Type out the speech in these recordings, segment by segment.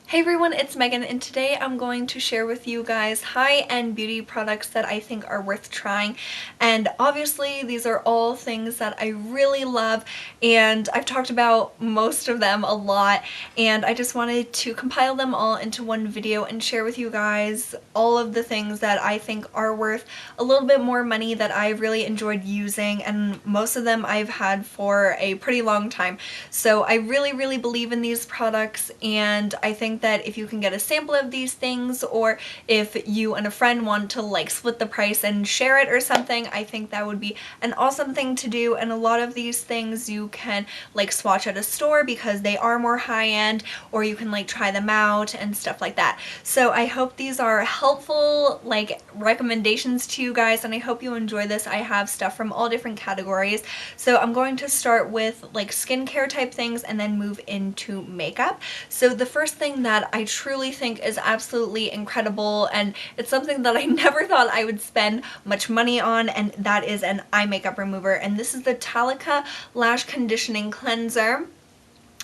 Hey everyone, it's Megan, and today I'm going to share with you guys high-end beauty products that I think are worth trying. And obviously these are all things that I really love, and I've talked about most of them a lot, and I just wanted to compile them all into one video and share with you guys all of the things that I think are worth a little bit more money that I really enjoyed using, and most of them I've had for a pretty long time. So I really believe in these products, and I think that if you can get a sample of these things, or if you and a friend want to like split the price and share it or something, I think that would be an awesome thing to do. And a lot of these things you can like swatch at a store because they are more high-end, or you can like try them out and stuff like that. So I hope these are helpful like recommendations to you guys, and I hope you enjoy this. I have stuff from all different categories. So I'm going to start with like skincare type things and then move into makeup. So the first thing that I truly think is absolutely incredible, and it's something that I never thought I would spend much money on, and that is an eye makeup remover. And this is the Taupe Lash Conditioning Cleanser.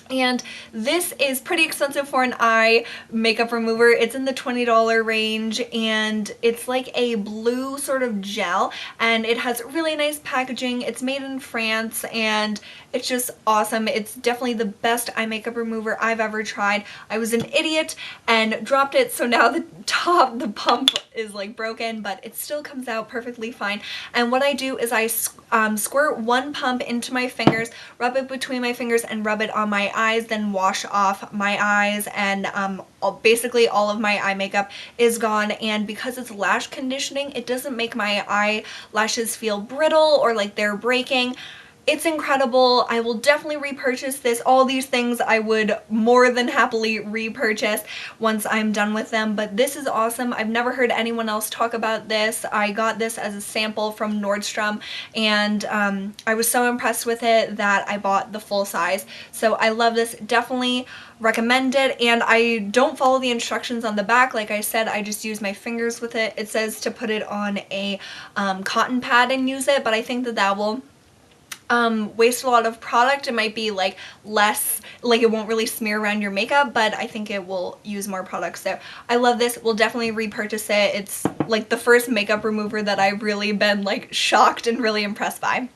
And this is pretty expensive for an eye makeup remover. It's in the $20 range, and it's like a blue sort of gel, and it has really nice packaging. It's made in France, and it's just awesome. It's definitely the best eye makeup remover I've ever tried. I was an idiot and dropped it, so now the pump is like broken, but it still comes out perfectly fine. And what I do is I squirt one pump into my fingers, rub it between my fingers, and rub it on my eyes, then wash off my eyes, and basically all of my eye makeup is gone. And because it's lash conditioning, it doesn't make my eyelashes feel brittle or like they're breaking. It's incredible. I will definitely repurchase this. All these things I would more than happily repurchase once I'm done with them, but this is awesome. I've never heard anyone else talk about this. I got this as a sample from Nordstrom, and I was so impressed with it that I bought the full size. So I love this. Definitely recommend it. And I don't follow the instructions on the back. Like I said, I just use my fingers with it. It says to put it on a cotton pad and use it, but I think that that will waste a lot of product. It might be like less, like it won't really smear around your makeup, but I think it will use more product. So I love this. We'll definitely repurchase it. It's like the first makeup remover that I've really been like shocked and really impressed by.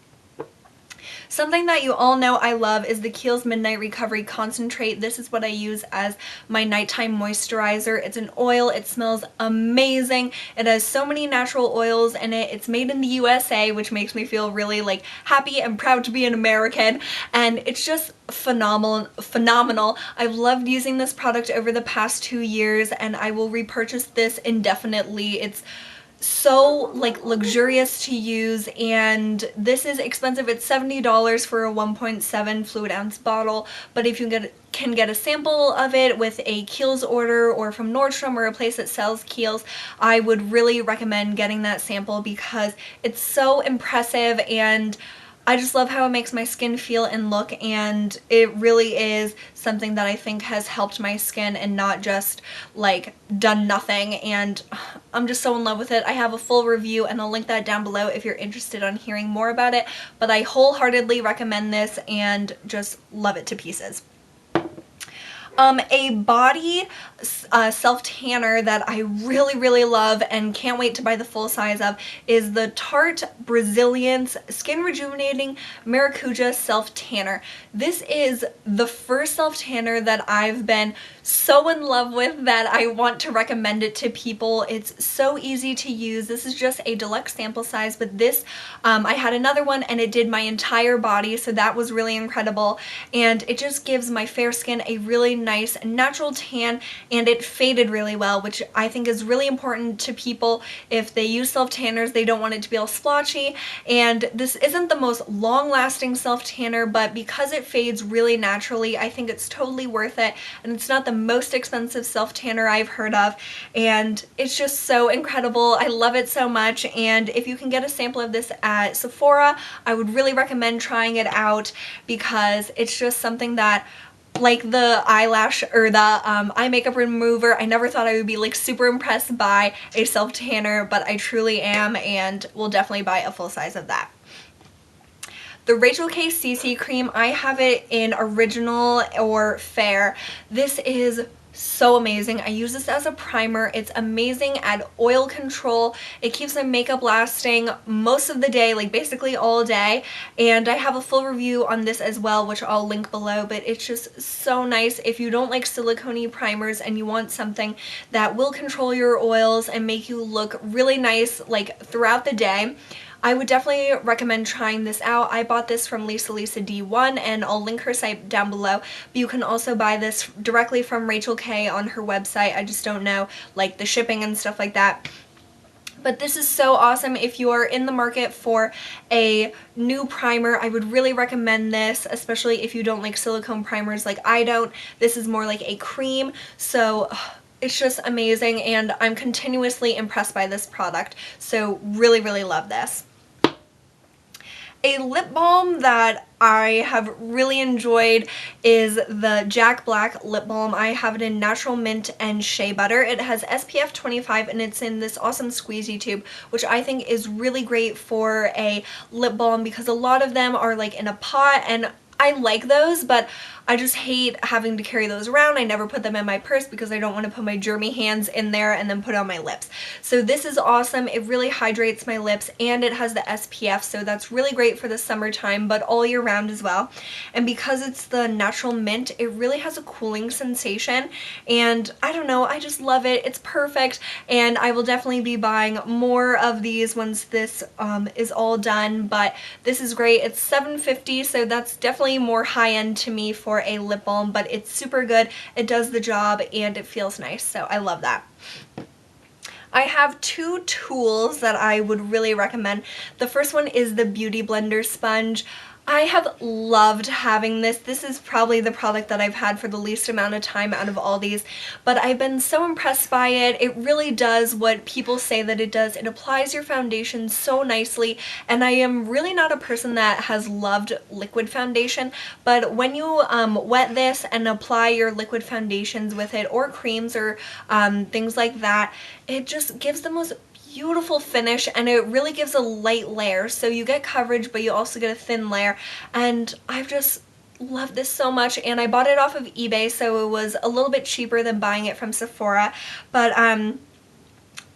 Something that you all know I love is the KIEHL'S Midnight Recovery Concentrate. This is what I use as my nighttime moisturizer. It's an oil. It smells amazing. It has so many natural oils in it. It's made in the USA, which makes me feel really like happy and proud to be an American, and it's just phenomenal. I've loved using this product over the past 2 years, and I will repurchase this indefinitely. It's so like luxurious to use, and this is expensive. It's $70 for a 1.7 fluid ounce bottle, but if you can get a sample of it with a KIEHL'S order, or from Nordstrom or a place that sells KIEHL'S, I would really recommend getting that sample because it's so impressive, and I just love how it makes my skin feel and look, and it really is something that I think has helped my skin and not just like done nothing, and I'm just so in love with it. I have a full review and I'll link that down below if you're interested on hearing more about it, but I wholeheartedly recommend this and just love it to pieces. A body self-tanner that I really love and can't wait to buy the full size of is the Tarte Brazilliance Skin Rejuvenating Maracuja Self-Tanner. This is the first self-tanner that I've been so in love with that I want to recommend it to people. It's so easy to use. This is just a deluxe sample size, but this, I had another one and it did my entire body, so that was really incredible, and it just gives my fair skin a really nice natural tan, and it faded really well, which I think is really important to people. If they use self-tanners, they don't want it to be all splotchy, and this isn't the most long-lasting self-tanner, but because it fades really naturally, I think it's totally worth it, and it's not the most expensive self-tanner I've heard of, and it's just so incredible. I love it so much, and if you can get a sample of this at Sephora, I would really recommend trying it out because it's just something that, like the eyelash or the eye makeup remover, I never thought I would be like super impressed by a self-tanner, but I truly am, and will definitely buy a full size of that. The Rachel K CC cream, I have it in original or fair. This is so amazing. I use this as a primer. It's amazing at oil control. It keeps my makeup lasting most of the day, like basically all day. And I have a full review on this as well, which I'll link below, but it's just so nice if you don't like silicone primers and you want something that will control your oils and make you look really nice like throughout the day. I would definitely recommend trying this out. I bought this from Lisa D1 and I'll link her site down below. But you can also buy this directly from Rachel K on her website. I just don't know like the shipping and stuff like that. But this is so awesome if you are in the market for a new primer. I would really recommend this, especially if you don't like silicone primers like I don't. This is more like a cream, so it's just amazing and I'm continuously impressed by this product. So really, really love this. A lip balm that I have really enjoyed is the Jack Black lip balm. I have it in Natural Mint and Shea Butter. It has SPF 25 and it's in this awesome squeezy tube, which I think is really great for a lip balm because a lot of them are like in a pot, and I like those, but I just hate having to carry those around. I never put them in my purse because I don't want to put my germy hands in there and then put it on my lips. So this is awesome. It really hydrates my lips and it has the SPF, so that's really great for the summertime, but all year round as well. And because it's the Natural Mint, it really has a cooling sensation, and I don't know, I just love it. It's perfect, and I will definitely be buying more of these once this is all done, but this is great. It's $7.50, so that's definitely more high-end to me for a lip balm, but it's super good. It does the job and it feels nice, so I love that. I have two tools that I would really recommend. The first one is the Beauty Blender sponge. I have loved having this. This is probably the product that I've had for the least amount of time out of all these, but I've been so impressed by it. It really does what people say that it does. It applies your foundation so nicely, and I am really not a person that has loved liquid foundation, but when you wet this and apply your liquid foundations with it, or creams or things like that, it just gives the most beautiful finish, and it really gives a light layer, so you get coverage but you also get a thin layer, and I've just loved this so much. And I bought it off of eBay, so it was a little bit cheaper than buying it from Sephora, but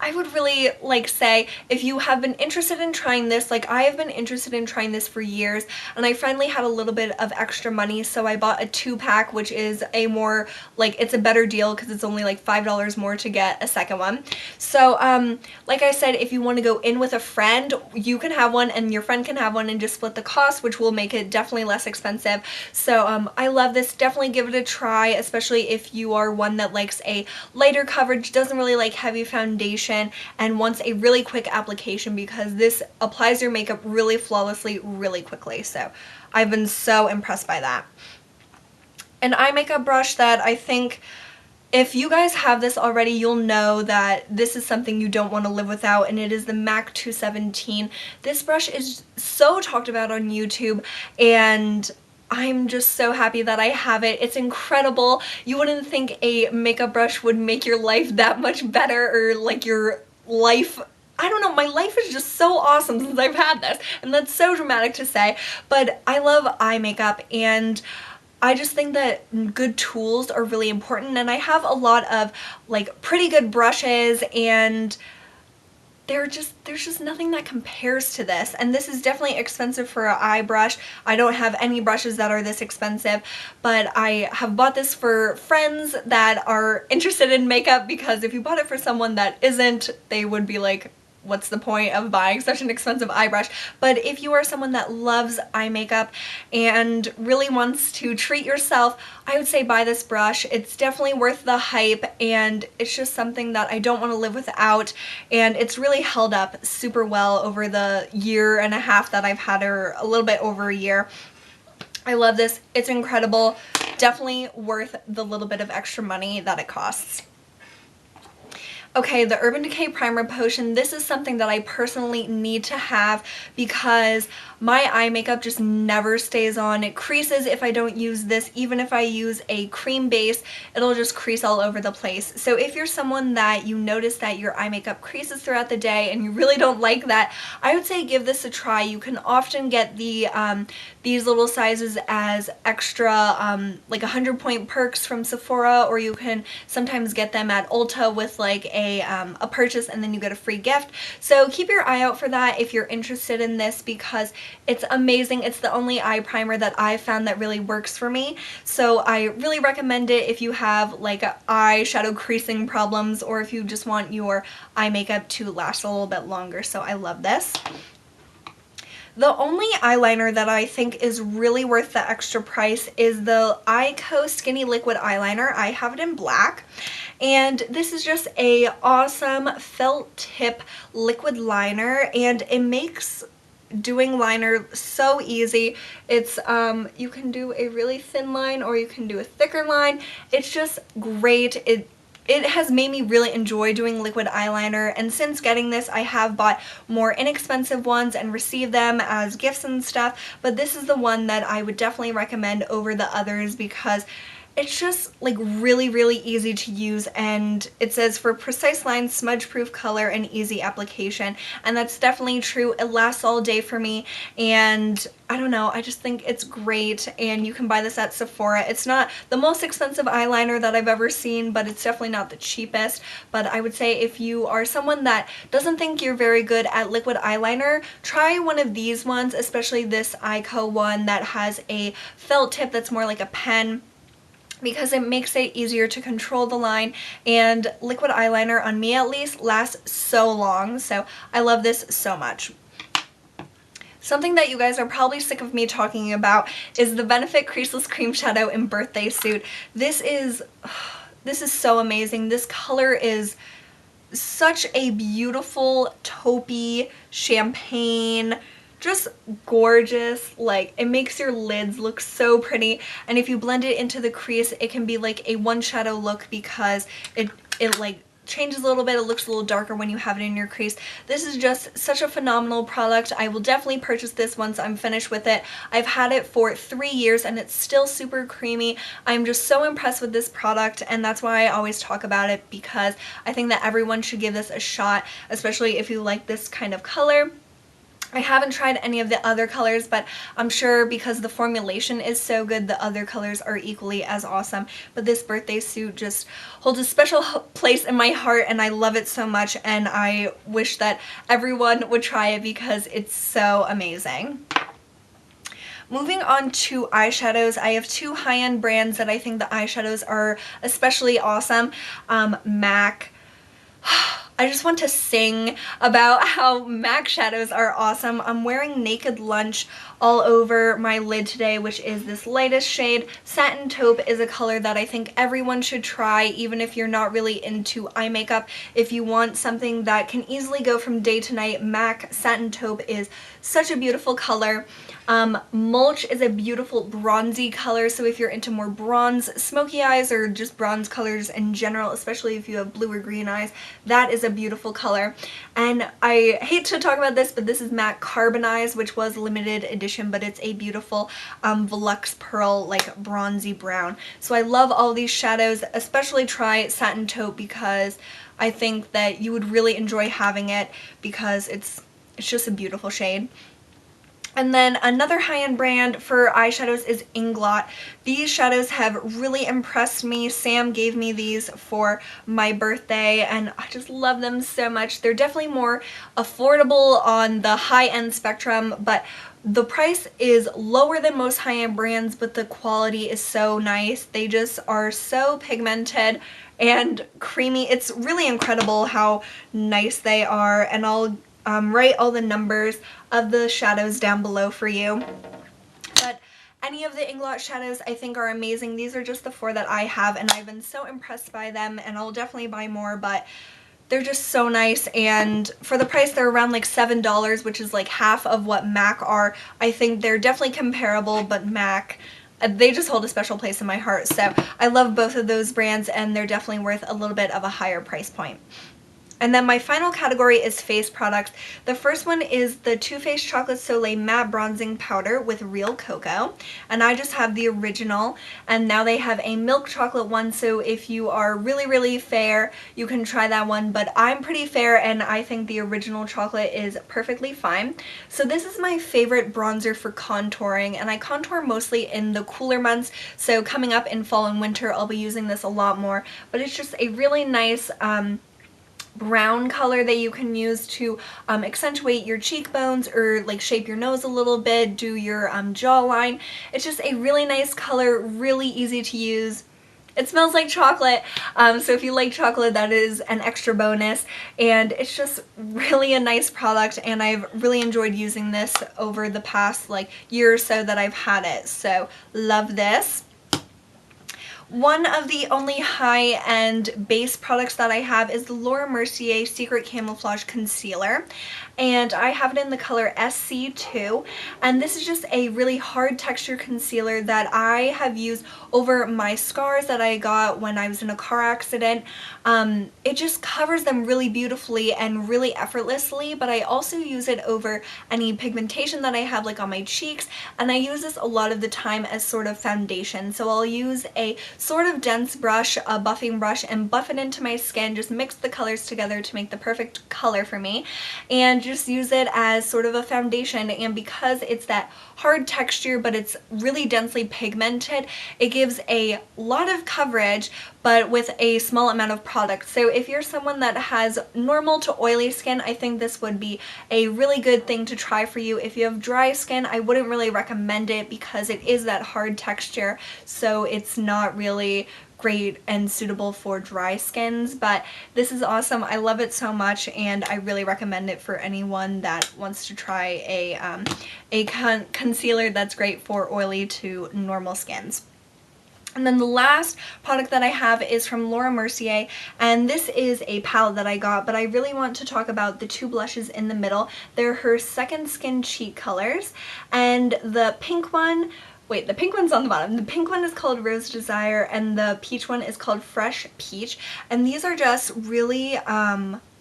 I would really say if you have been interested in trying this, like I have been interested in trying this for years, and I finally had a little bit of extra money, so I bought a 2-pack, which is a more it's a better deal because it's only like $5 more to get a second one. So like I said, if you want to go in with a friend, you can have one and your friend can have one and just split the cost, which will make it definitely less expensive. So I love this. Definitely give it a try, especially if you are one that likes a lighter coverage, doesn't really like heavy foundation, and wants a really quick application, because this applies your makeup really flawlessly, really quickly. So I've been so impressed by that. An eye makeup brush that I think if you guys have this already, you'll know that this is something you don't want to live without, and it is the MAC 217. This brush is so talked about on YouTube, and I'm just so happy that I have it. It's incredible. You wouldn't think a makeup brush would make your life that much better, or like your life, I don't know, my life is just so awesome since I've had this, and that's so dramatic to say, but I love eye makeup, and I just think that good tools are really important, and I have a lot of pretty good brushes, and there's just nothing that compares to this. And this is definitely expensive for an eye brush. I don't have any brushes that are this expensive, but I have bought this for friends that are interested in makeup, because if you bought it for someone that isn't, they would be like, what's the point of buying such an expensive eye brush? But if you are someone that loves eye makeup and really wants to treat yourself, I would say buy this brush. It's definitely worth the hype, and it's just something that I don't want to live without, and it's really held up super well over the year and a half that I've had her, a little bit over a year. I love this. It's incredible. Definitely worth the little bit of extra money that it costs. Okay, the Urban Decay Primer Potion, this is something that I personally need to have because my eye makeup just never stays on. It creases if I don't use this. Even if I use a cream base, it'll just crease all over the place. So if you're someone that you notice that your eye makeup creases throughout the day and you really don't like that, I would say give this a try. You can often get these little sizes as extra like 100-point perks from Sephora, or you can sometimes get them at Ulta with like a purchase and then you get a free gift. So keep your eye out for that if you're interested in this because it's amazing. It's the only eye primer that I've found that really works for me. So I really recommend it if you have like eyeshadow creasing problems or if you just want your eye makeup to last a little bit longer. So I love this. The only eyeliner that I think is really worth the extra price is the Eyeko Skinny Liquid Eyeliner. I have it in black. And this is just a awesome felt tip liquid liner, and it makes doing liner so easy. It's you can do a really thin line or you can do a thicker line. It's just great. It has made me really enjoy doing liquid eyeliner, and since getting this I have bought more inexpensive ones and received them as gifts and stuff, but this is the one that I would definitely recommend over the others because it's just like really easy to use, and it says for precise lines, smudge proof color, and easy application, and that's definitely true. It lasts all day for me, and I don't know, I just think it's great, and you can buy this at Sephora. It's not the most expensive eyeliner that I've ever seen, but it's definitely not the cheapest. But I would say if you are someone that doesn't think you're very good at liquid eyeliner, try one of these ones, especially this Eyeko one that has a felt tip that's more like a pen, because it makes it easier to control the line, and liquid eyeliner, on me at least, lasts so long, so I love this so much. Something that you guys are probably sick of me talking about is the Benefit Creaseless Cream Shadow in Birthday Suit. This is so amazing. This color is such a beautiful taupey champagne, just gorgeous. Like, it makes your lids look so pretty, and if you blend it into the crease it can be like a one shadow look because it like changes a little bit. It looks a little darker when you have it in your crease. This is just such a phenomenal product. I will definitely purchase this once I'm finished with it. I've had it for 3 years and it's still super creamy. I'm just so impressed with this product, and that's why I always talk about it, because I think that everyone should give this a shot, especially if you like this kind of color. I haven't tried any of the other colors, but I'm sure because the formulation is so good, the other colors are equally as awesome. But this Birthday Suit just holds a special place in my heart, and I love it so much, and I wish that everyone would try it because it's so amazing. Moving on to eyeshadows, I have two high-end brands that I think the eyeshadows are especially awesome. MAC. I just want to sing about how MAC shadows are awesome. I'm wearing Naked Lunch all over my lid today, which is this lightest shade. Satin Taupe is a color that I think everyone should try, even if you're not really into eye makeup. If you want something that can easily go from day to night, MAC Satin Taupe is such a beautiful color. Mulch is a beautiful bronzy color, so if you're into more bronze, smoky eyes, or just bronze colors in general, especially if you have blue or green eyes, that is a beautiful color. And I hate to talk about this, but this is MAC Carbonized, which was limited edition, but it's a beautiful Volux Pearl, like bronzy brown. So I love all these shadows, especially try Satin Taupe because I think that you would really enjoy having it because it's just a beautiful shade. And then another high-end brand for eyeshadows is INGLOT. These shadows have really impressed me. Sam gave me these for my birthday and I just love them so much. They're definitely more affordable on the high-end spectrum, but the price is lower than most high-end brands, but the quality is so nice. They just are so pigmented and creamy. It's really incredible how nice they are, and I'll write all the numbers of the shadows down below for you. But any of the INGLOT shadows I think are amazing. These are just the 4 that I have, and I've been so impressed by them, and I'll definitely buy more, but they're just so nice, and for the price they're around like $7, which is like half of what MAC are. I think they're definitely comparable, but MAC, they just hold a special place in my heart. So I love both of those brands, and they're definitely worth a little bit of a higher price point. And then my final category is face products. The first one is the Too Faced Chocolate Soleil Matte Bronzing Powder with Real Cocoa. And I just have the original, and now they have a milk chocolate one, so if you are really, really fair, you can try that one. But I'm pretty fair, and I think the original chocolate is perfectly fine. So this is my favorite bronzer for contouring, and I contour mostly in the cooler months. So coming up in fall and winter, I'll be using this a lot more. But it's just a really nice brown color that you can use to accentuate your cheekbones or like shape your nose a little bit, do your jawline. It's just a really nice color, really easy to use. It smells like chocolate, so if you like chocolate, that is an extra bonus, and it's just really a nice product, and I've really enjoyed using this over the past like year or so that I've had it, so love this. One of the only high-end base products that I have is the Laura Mercier Secret Camouflage Concealer, and I have it in the color SC2, and this is just a really hard texture concealer that I have used over my scars that I got when I was in a car accident. It just covers them really beautifully and really effortlessly, but I also use it over any pigmentation that I have like on my cheeks, and I use this a lot of the time as sort of foundation. So I'll use a sort of dense brush, a buffing brush, and buff it into my skin, just mix the colors together to make the perfect color for me, and just use it as sort of a foundation. And because it's that hard texture but it's really densely pigmented, it gives a lot of coverage but with a small amount of product. So if you're someone that has normal to oily skin, I think this would be a really good thing to try for you. If you have dry skin, I wouldn't really recommend it because it is that hard texture, so it's not really great and suitable for dry skins, but this is awesome. I love it so much, and I really recommend it for anyone that wants to try a concealer that's great for oily to normal skins. And then the last product that I have is from Laura Mercier, and this is a palette that I got, but I really want to talk about the two blushes in the middle. They're her Second Skin Cheek colors, and the pink one, wait, the pink one's on the bottom. The pink one is called Rose Desire, and the peach one is called Fresh Peach, and these are just really,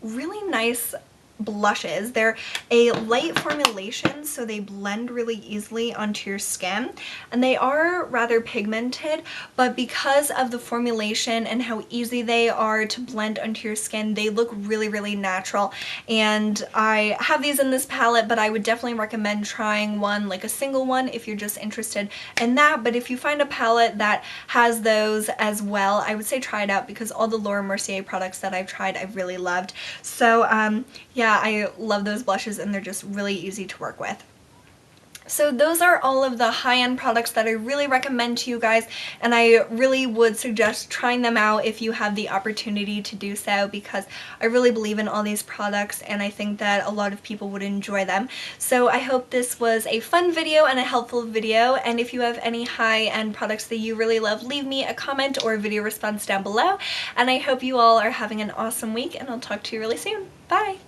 really nice blushes. They're a light formulation, so they blend really easily onto your skin, and they are rather pigmented, but because of the formulation and how easy they are to blend onto your skin, they look really, really natural. And I have these in this palette, but I would definitely recommend trying one, like a single one, if you're just interested in that. But if you find a palette that has those as well, I would say try it out, because all the Laura Mercier products that I've tried I've really loved. So yeah, I love those blushes, and they're just really easy to work with. So those are all of the high-end products that I really recommend to you guys, and I really would suggest trying them out if you have the opportunity to do so, because I really believe in all these products and I think that a lot of people would enjoy them. So I hope this was a fun video and a helpful video, and if you have any high-end products that you really love, leave me a comment or a video response down below, and I hope you all are having an awesome week, and I'll talk to you really soon. Bye!